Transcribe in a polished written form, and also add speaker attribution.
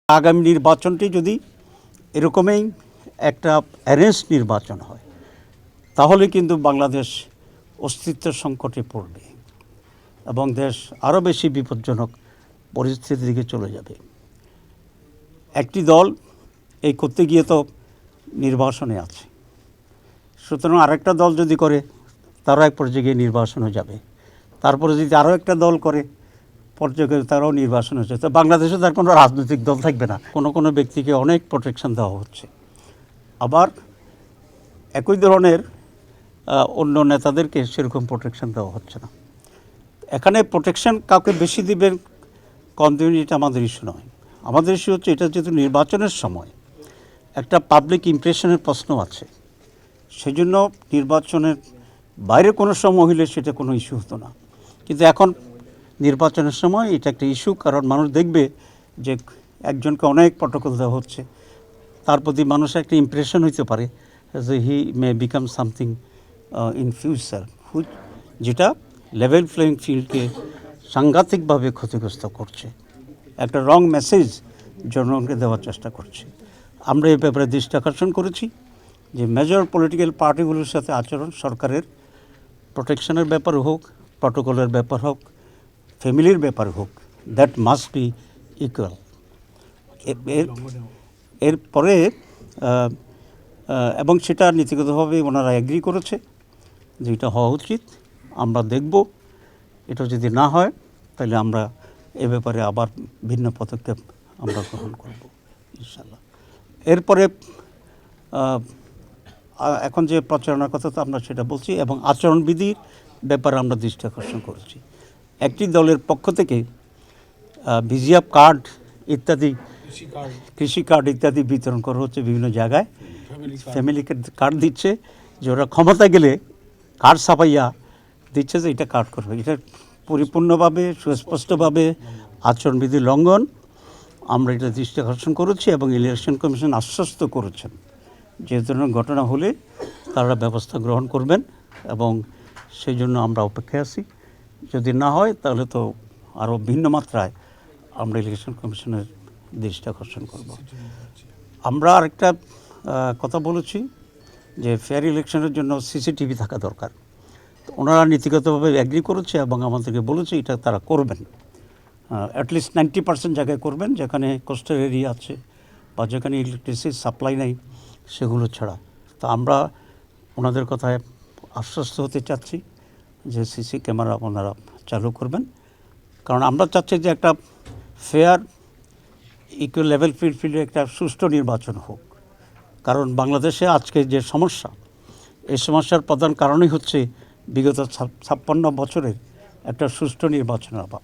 Speaker 1: আগামী নির্বাচনটি যদি এরকমই একটা অ্যারেঞ্জ নির্বাচন হয় তাহলে কিন্তু বাংলাদেশ অস্তিত্ব সংকটে পড়বে এবং দেশ আরও বেশি বিপজ্জনক পরিস্থিতির দিকে চলে যাবে। একটি দল এই করতে গিয়ে তো নির্বাসনে আছে, সুতরাং আরেকটা দল যদি করে তারা এক পর্যায়ে গিয়ে নির্বাসনে যাবে, তারপরে যদি আরও একটা দল করে পর্যায়ে তারাও নির্বাসন হচ্ছে। তো বাংলাদেশে তার কোনো রাজনৈতিক দল থাকবে না। কোনো ব্যক্তিকে অনেক প্রোটেকশন দেওয়া হচ্ছে, আবার একই ধরনের অন্য নেতাদেরকে সেরকম প্রোটেকশন দেওয়া হচ্ছে না। এখানে প্রোটেকশন কাউকে বেশি দিবেন কম দিবেন এটা আমাদের ইস্যু নয়। আমাদের ইস্যু হচ্ছে এটা যেহেতু নির্বাচনের সময় একটা পাবলিক ইমপ্রেশনের প্রশ্ন আছে, সেই জন্য নির্বাচনের বাইরে কোনো সময় হলে সেটা কোনো ইস্যু হতো না, কিন্তু এখন নির্বাচনের সময় এটা একটা ইস্যু। কারণ মানুষ দেখবে যে একজনকে অনেক প্রটোকল দেওয়া হচ্ছে, তার প্রতি মানুষের একটা ইমপ্রেশন হইতে পারে যে he may become something in future, যেটা লেভেল প্লেয়িং ফিল্ডকে সাংঘাতিকভাবে ক্ষতিগ্রস্ত করছে, একটা রং মেসেজ জনগণকে দেওয়ার চেষ্টা করছে। আমরা এই ব্যাপারে দৃষ্টি আকর্ষণ করেছি যে মেজর পলিটিক্যাল পার্টিগুলোর সাথে আচরণ সরকারের প্রোটেকশনের ব্যাপার হোক, প্রটোকলের ব্যাপার হোক, ফ্যামিলির ব্যাপার হোক, দ্যাট মাস্ট বি ইকুয়াল। এরপরে এবং সেটা নীতিগতভাবে ওনারা এগ্রি করেছে যে এটা হওয়া উচিত। আমরা দেখব, এটা যদি না হয় তাহলে আমরা এ ব্যাপারে আবার ভিন্ন পদক্ষেপ আমরা গ্রহণ করব ইনশাআল্লাহ। এরপরে এখন যে প্রচারণার কথা তো আমরা সেটা বলছি, এবং আচরণবিধির ব্যাপারে আমরা দৃষ্টি আকর্ষণ করেছি। একটি দলের পক্ষ থেকে ভিজিএফ কার্ড ইত্যাদি, কৃষি কার্ড ইত্যাদি বিতরণ করা হচ্ছে বিভিন্ন জায়গায়। ফ্যামিলি কার্ড দিচ্ছে যে ওরা ক্ষমতা গেলে কার্ড ছাপাইয়া দিচ্ছে যে এটা কার্ড করবে। এটা পরিপূর্ণভাবে সুস্পষ্টভাবে আচরণবিধি লঙ্ঘন। আমরা এটা দৃষ্টি আকর্ষণ করেছি এবং ইলেকশন কমিশন আশ্বস্ত করেছেন যে ধরনের ঘটনা হলে তারা ব্যবস্থা গ্রহণ করবেন, এবং সেই জন্য আমরা অপেক্ষায় আছি। যদি না হয় তাহলে তো আরও ভিন্ন মাত্রায় আমরা ইলেকশন কমিশনের দৃষ্টি আকর্ষণ করব। আমরা আরেকটা কথা বলেছি যে ফেয়ার ইলেকশনের জন্য সিসিটিভি থাকা দরকার। ওনারা নীতিগতভাবে অ্যাগ্রি করেছে এবং আমাদেরকে বলেছে এটা তারা করবেন, অ্যাটলিস্ট 90% জায়গায় করবেন, যেখানে কোস্টাল এরিয়া আছে বা যেখানে ইলেকট্রিসিটি সাপ্লাই নেই সেগুলো ছাড়া। তো আমরা ওনাদের কথায় আশ্বস্ত হতে চাচ্ছি যে সিসি ক্যামেরা ওনারা চালু করবেন, কারণ আমরা চাচ্ছি যে একটা ফেয়ার ইকুয়াল লেভেল ফিল্ডে একটা সুষ্ঠু নির্বাচন হোক। কারণ বাংলাদেশে আজকে যে সমস্যা, এই সমস্যার প্রধান কারণই হচ্ছে বিগত 56 বছরের একটা সুষ্ঠু নির্বাচনের অভাব।